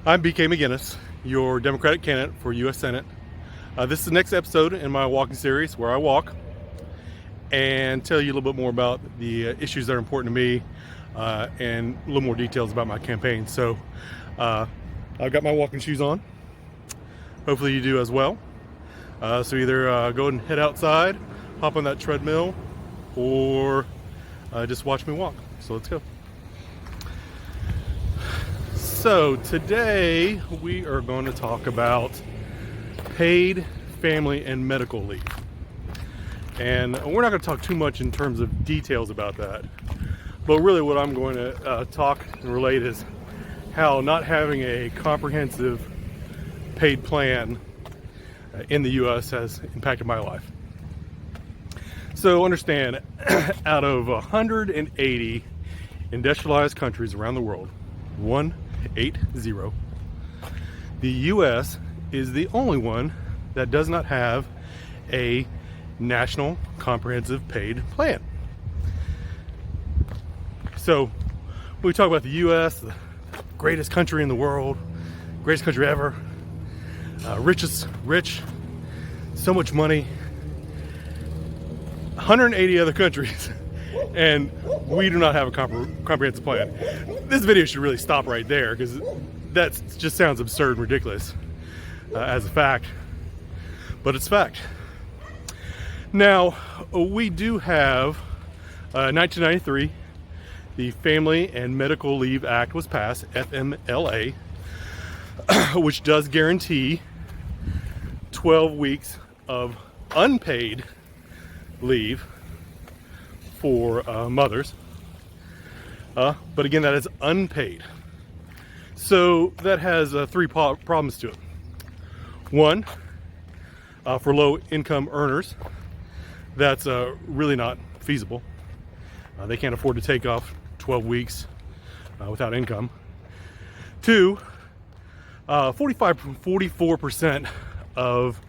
I'm BK Maginnis, your Democratic candidate for U.S. Senate. This is the next episode in my walking series where I walk and tell you a little bit more about the issues that are important to me and a little more details about my campaign. So I've got my walking shoes on. Hopefully you do as well. So either go and head outside, hop on that treadmill, or just watch me walk. So let's go. So today we are going to talk about paid family and medical leave. And we're not going to talk too much in terms of details about that. But really what I'm going to talk and relate is how not having a comprehensive paid plan in the U.S. has impacted my life. So understand, out of 180 industrialized countries around the world, 180, the U.S. is the only one that does not have a national comprehensive paid plan. So when we talk about the U.S., the greatest country in the world, greatest country ever, rich, so much money, 180 other countries, and we do not have a comprehensive plan. This video should really stop right there because that just sounds absurd and ridiculous as a fact, but it's fact. Now, we do have 1993, the Family and Medical Leave Act was passed, FMLA, which does guarantee 12 weeks of unpaid leave for mothers, but again, that is unpaid. So that has three problems to it. One, for low income earners, that's really not feasible. They can't afford to take off 12 weeks without income. Two, 44% of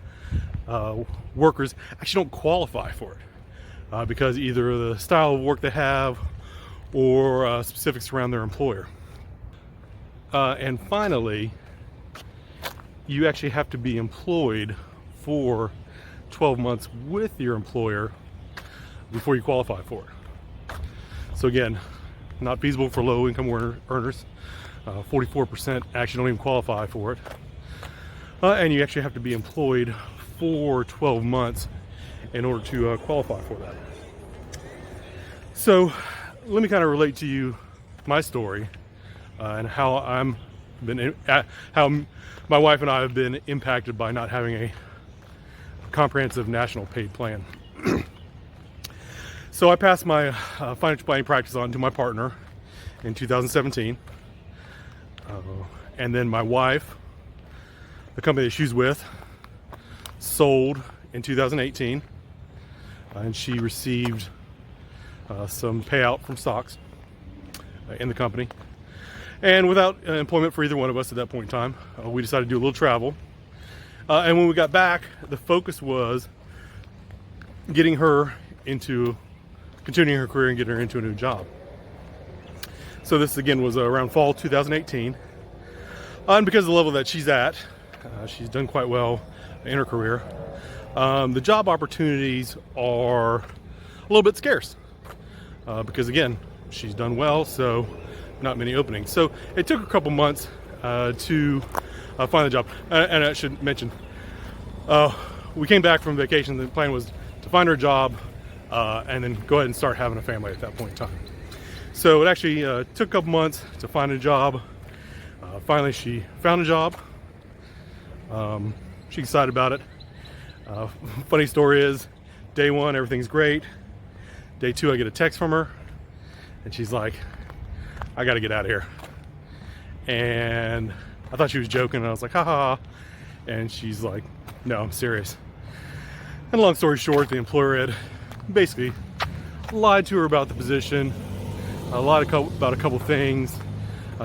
workers actually don't qualify for it because either the style of work they have or specifics around their employer. And finally, you actually have to be employed for 12 months with your employer before you qualify for it. So again, not feasible for low income earners. 44% actually don't even qualify for it. And you actually have to be employed for 12 months in order to qualify for that. So let me kind of relate to you my story and how how my wife and I have been impacted by not having a comprehensive national paid plan. So I passed my financial planning practice on to my partner in 2017. And then my wife, the company that she's with, sold in 2018. And she received some payout from stocks in the company. And without employment for either one of us at that point in time, we decided to do a little travel. And when we got back, the focus was getting her into continuing her career and getting her into a new job. So this again was around fall 2018. And because of the level that she's at, she's done quite well in her career. The job opportunities are a little bit scarce because again, she's done well, so not many openings. So it took a couple months to find a job. And I should mention, we came back from vacation. The plan was to find her a job and then go ahead and start having a family at that point in time. So it actually took a couple months to find a job. Finally, she found a job. She's excited about it. Funny story is, day one, everything's great. Day two, I get a text from her, and she's like, I got to get out of here. And I thought she was joking, and I was like, ha ha ha. And she's like, no, I'm serious. And long story short, the employer had basically lied to her about the position, about a couple things.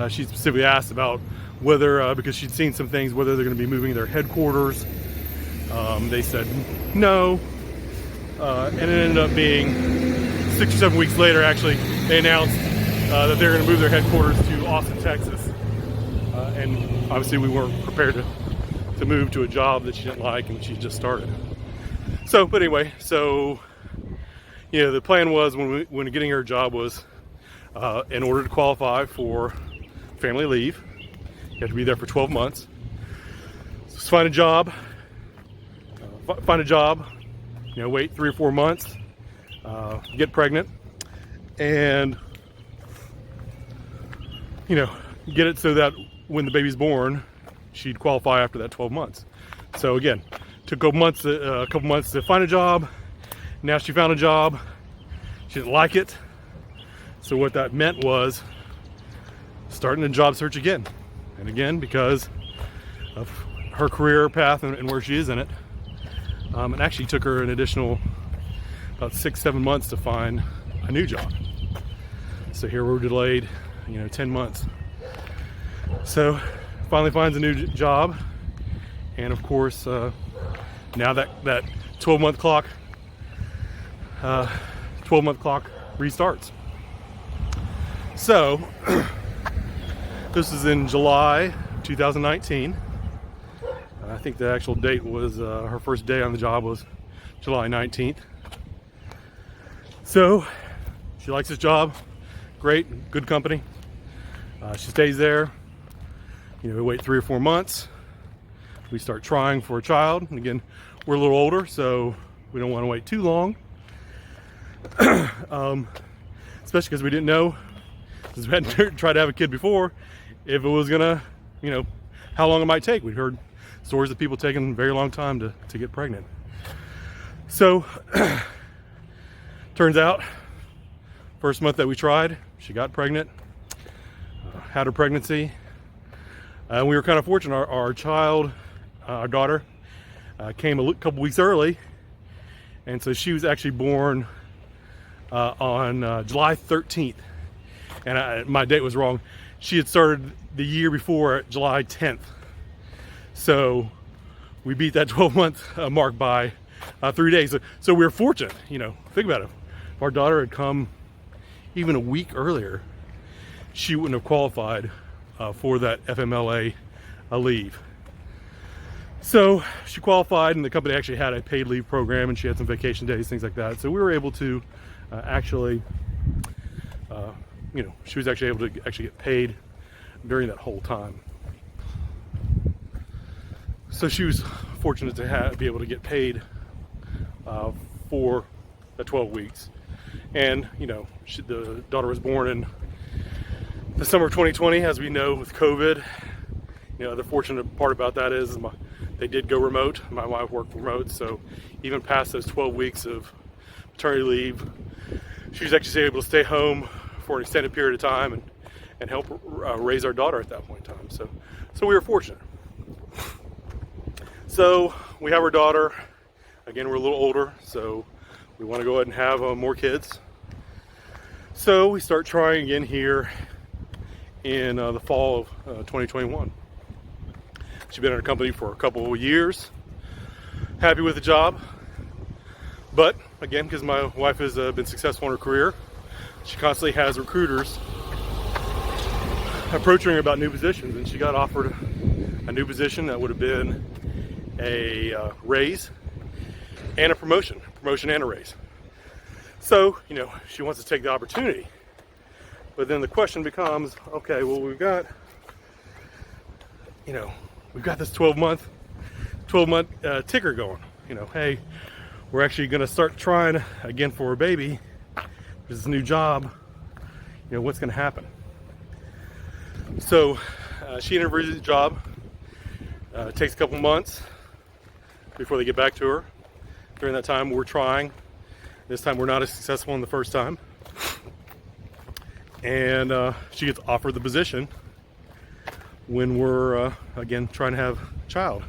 She specifically asked about whether, because she'd seen some things, whether they're going to be moving their headquarters. They said no. And it ended up being 6 or 7 weeks later, actually, they announced that they're going to move their headquarters to Austin, Texas. and obviously we weren't prepared to move to a job that she didn't like and she just started. So, but anyway, so the plan was when getting her a job was in order to qualify for family leave, you have to be there for 12 months. So find a job, wait 3 or 4 months, get pregnant, and get it so that when the baby's born, she'd qualify after that 12 months. So again, took a couple months to find a job. Now she found a job. She didn't like it. So what that meant was starting a job search again. And again, because of her career path and where she is in it. It actually took her an additional about 6-7 months to find a new job. So here we're delayed, 10 months. So finally finds a new job. And of course, now that 12-month clock restarts. So this is in July 2019. I think the actual date was her first day on the job was July 19th. So she likes this job, great, good company. She stays there. We wait 3 or 4 months. We start trying for a child. And again, we're a little older, so we don't want to wait too long. Especially because we didn't know, since we hadn't tried to have a kid before, if it was gonna, how long it might take. We'd heard stories of people taking a very long time to get pregnant. So, turns out, first month that we tried, she got pregnant, had her pregnancy. And we were kind of fortunate. Our child, our daughter, came a couple weeks early. And so she was actually born on July 13th. And my date was wrong. She had started the year before, July 10th. So we beat that 12-month mark by 3 days. So we were fortunate, think about it. If our daughter had come even a week earlier, she wouldn't have qualified for that FMLA leave. So she qualified, and the company actually had a paid leave program, and she had some vacation days, things like that. So we were able to actually, she was actually able to get paid during that whole time. So she was fortunate to be able to get paid for the 12 weeks. And, the daughter was born in the summer of 2020, as we know, with COVID. The fortunate part about that is they did go remote. My wife worked remote, so even past those 12 weeks of maternity leave, she was actually able to stay home for an extended period of time and help raise our daughter at that point in time. So we were fortunate. So we have our daughter. Again, we're a little older, so we want to go ahead and have more kids. So we start trying again here in the fall of 2021. She's been in our company for a couple of years. Happy with the job. But again, because my wife has been successful in her career, she constantly has recruiters approaching her about new positions, and she got offered a new position that would have been a raise and a promotion and a raise. So, she wants to take the opportunity. But then the question becomes, okay, well, we've got this 12-month ticker going. Hey, we're actually going to start trying again for a baby. There's this new job. What's going to happen? So she interviews the job. It takes a couple months before they get back to her. During that time, we're trying. This time, we're not as successful in the first time. And she gets offered the position when we're, again, trying to have a child.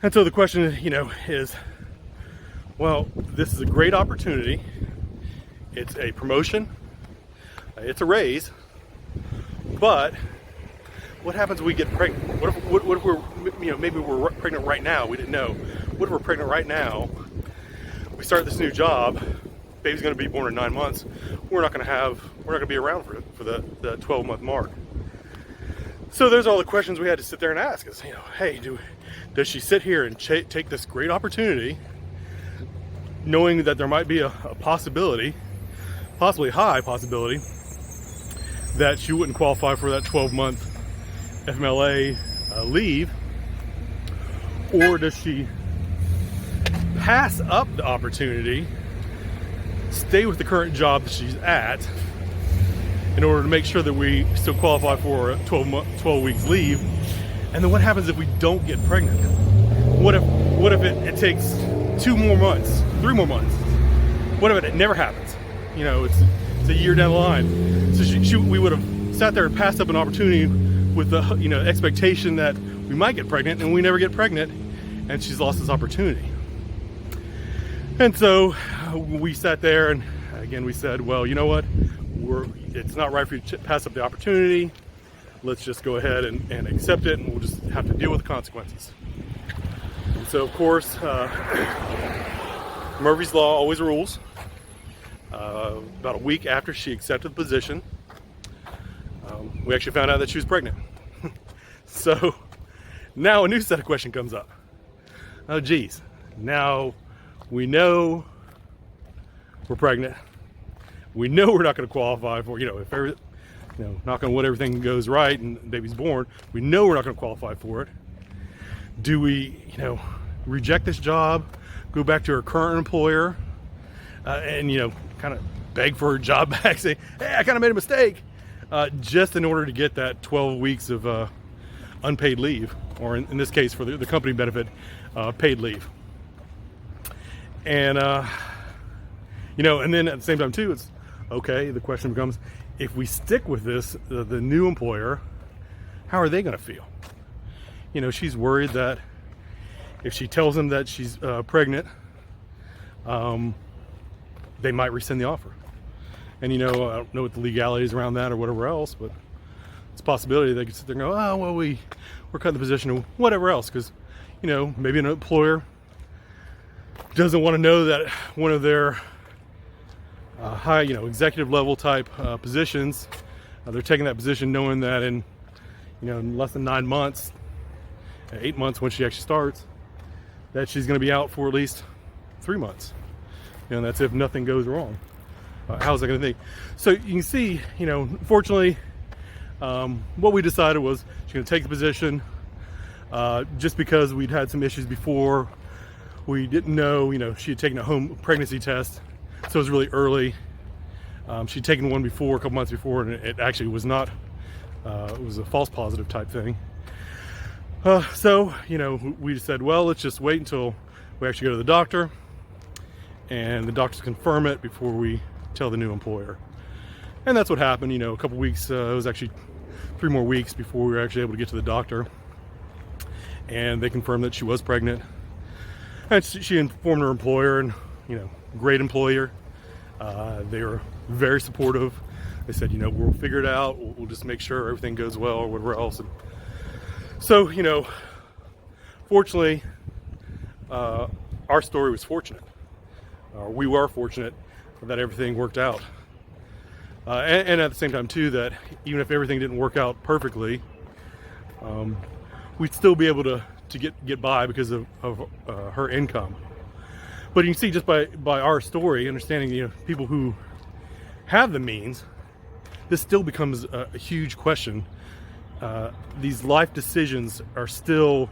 And so the question, is, well, this is a great opportunity. It's a promotion. It's a raise. But what happens when we get pregnant? What if we're, maybe we're pregnant right now? We didn't know. What if we're pregnant right now? We start this new job. Baby's going to be born in 9 months. We're not going to be around for the 12-month mark. So there's all the questions we had to sit there and ask is, hey, does she sit here and take this great opportunity, knowing that there might be a possibility, possibly high possibility, that she wouldn't qualify for that 12-month FMLA leave, or does she pass up the opportunity, stay with the current job that she's at, in order to make sure that we still qualify for a 12 weeks leave? And then what happens if we don't get pregnant? What if it takes 2 more months, 3 more months? What if it never happens? It's a year down the line. So we would have sat there and passed up an opportunity with the expectation that we might get pregnant, and we never get pregnant, and she's lost this opportunity. And so we sat there, and again we said, well, you know what? It's not right for you to pass up the opportunity. Let's just go ahead and accept it, and we'll just have to deal with the consequences. And so, of course, Murphy's Law always rules. About a week after she accepted the position, we actually found out that she was pregnant. So now a new set of questions comes up. Oh, geez. Now we know we're pregnant. We know we're not going to qualify for, if knock on wood, everything goes right and the baby's born, we know we're not going to qualify for it. Do we, reject this job, go back to our current employer, and, kind of beg for her job back, say, hey, I kind of made a mistake, just in order to get that 12 weeks of unpaid leave, or in this case for the company benefit, paid leave. And, and then at the same time too, it's okay, the question becomes, if we stick with this, the new employer, how are they going to feel? She's worried that if she tells them that she's pregnant, they might rescind the offer. And I don't know what the legalities around that or whatever else, but it's a possibility they could sit there and go, oh, well, we're cutting the position or whatever else, because maybe an employer doesn't want to know that one of their high, executive level type positions, they're taking that position knowing that in less than 9 months, 8 months when she actually starts, that she's going to be out for at least 3 months. And that's if nothing goes wrong. How's that going to think? So you can see, fortunately, what we decided was she's going to take the position, just because we'd had some issues before. We didn't know, she had taken a home pregnancy test, so it was really early. She'd taken one before, a couple months before, and it actually was not, it was a false positive type thing. So, we said, well, let's just wait until we actually go to the doctor, and the doctors confirm it before we tell the new employer. And that's what happened. A couple weeks, it was actually 3 more weeks before we were actually able to get to the doctor, and they confirmed that she was pregnant. And she informed her employer, and great employer. They were very supportive. They said, we'll figure it out. We'll just make sure everything goes well or whatever else. And so, fortunately, our story was fortunate. We were fortunate that everything worked out. And at the same time, too, that even if everything didn't work out perfectly, we'd still be able to get by because of her income. But you can see just by our story, understanding people who have the means, this still becomes a huge question. These life decisions are still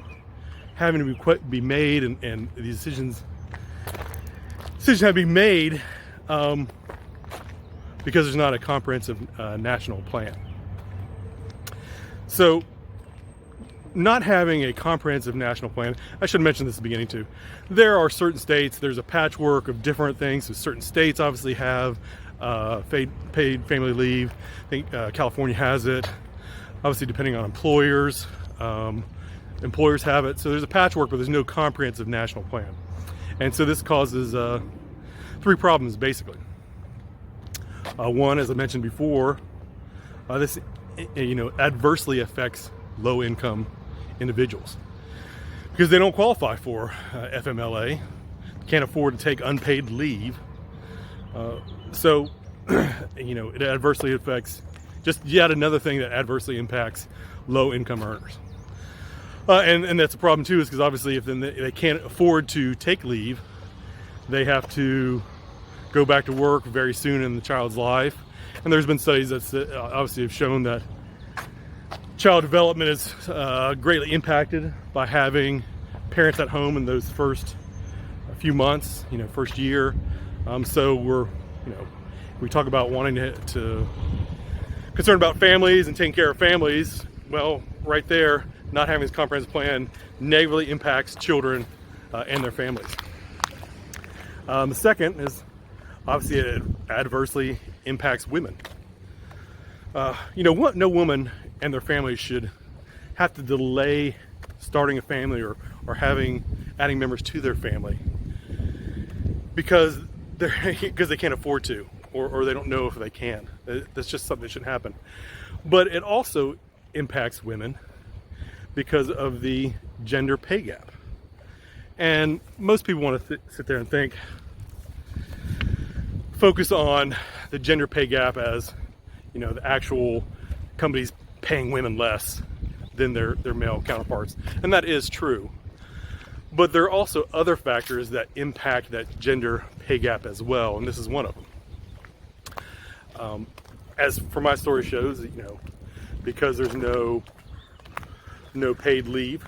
having to be made, and these decisions have to be made because there's not a comprehensive national plan. So, not having a comprehensive national plan, I should mention this at the beginning too. There are certain states, there's a patchwork of different things. So certain states obviously have paid family leave. I think California has it. Obviously, depending on employers, employers have it. So there's a patchwork, but there's no comprehensive national plan. And so this causes 3 problems basically. One, as I mentioned before, this adversely affects low-income individuals because they don't qualify for FMLA, can't afford to take unpaid leave. So it adversely affects, just yet another thing that adversely impacts low-income earners. And that's a problem too, is because obviously if then they can't afford to take leave, they have to go back to work very soon in the child's life. And there's been studies that obviously have shown that child development is greatly impacted by having parents at home in those first few months, first year. So we talk about wanting to concern about families and taking care of families. Well, right there, not having this comprehensive plan negatively impacts children and their families. The second is obviously it adversely impacts women. No woman and their family should have to delay starting a family or adding members to their family because they can't afford to, or they don't know if they can. That's just something that shouldn't happen. But it also impacts women because of the gender pay gap. And most people want to sit there and focus on the gender pay gap as, the actual companies paying women less than their male counterparts. And that is true. But there are also other factors that impact that gender pay gap as well, and this is one of them. As for my story shows, because there's no paid leave,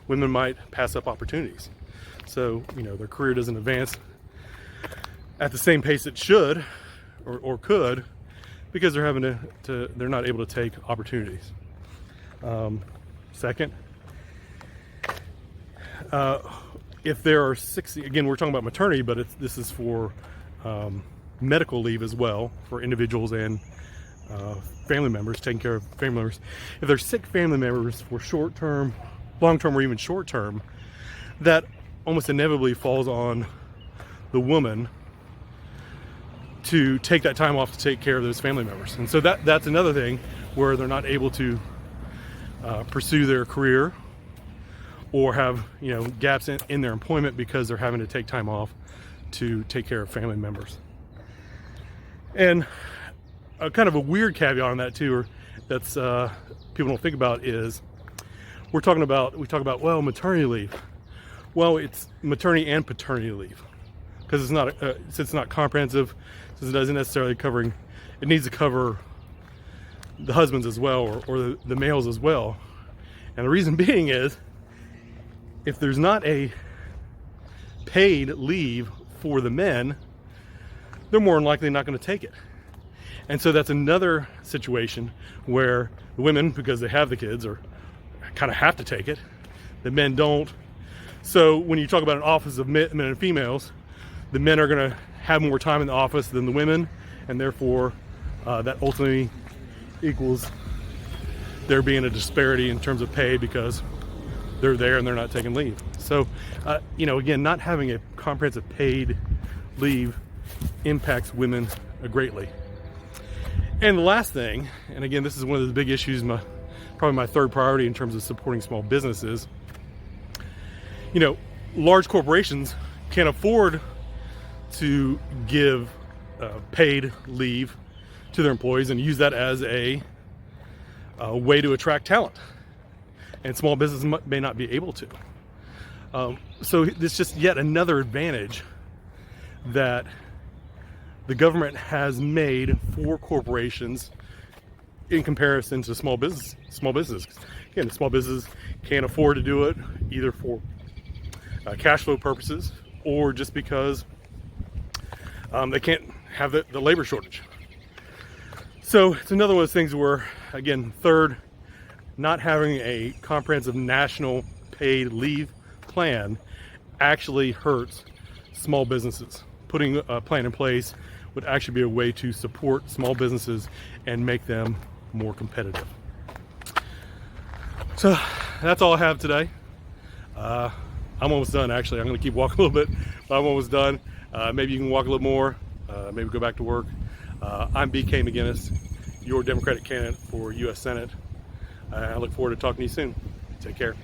women might pass up opportunities. So, their career doesn't advance at the same pace it should or could because they're having they're not able to take opportunities. Second, if there are 60, again, we're talking about maternity, but this is for medical leave as well for individuals and family members, taking care of family members. If they're sick family members for short-term, long-term, or even short-term, that almost inevitably falls on the woman to take that time off to take care of those family members. And so that's another thing where they're not able to pursue their career or have gaps in their employment because they're having to take time off to take care of family members. And kind of a weird caveat on that too, or that's people don't think about, is we talk about maternity leave. Well, it's maternity and paternity leave because since it's not comprehensive, since it doesn't necessarily it needs to cover the husbands as well, or the males as well. And the reason being is, if there's not a paid leave for the men, they're more than likely not going to take it. And so that's another situation where the women, because they have the kids, or kind of have to take it, the men don't. So when you talk about an office of men and females, the men are going to have more time in the office than the women, and therefore that ultimately equals there being a disparity in terms of pay because they're there and they're not taking leave. So, again, not having a comprehensive paid leave impacts women greatly. And the last thing, and again, this is one of the big issues, probably my third priority in terms of supporting small businesses. Large corporations can't afford to give paid leave to their employees and use that as a way to attract talent. And small businesses may not be able to. So it's just yet another advantage that the government has made for corporations in comparison to small business. Again, small businesses can't afford to do it either for cash flow purposes or just because they can't have the labor shortage. So it's another one of those things where, again, third, not having a comprehensive national paid leave plan actually hurts small businesses. Putting a plan in place would actually be a way to support small businesses and make them more competitive. So that's all I have today. I'm almost done, actually. I'm going to keep walking a little bit, but I'm almost done. Maybe you can walk a little more, maybe go back to work. I'm BK Maginnis, your Democratic candidate for U.S. Senate. I look forward to talking to you soon. Take care.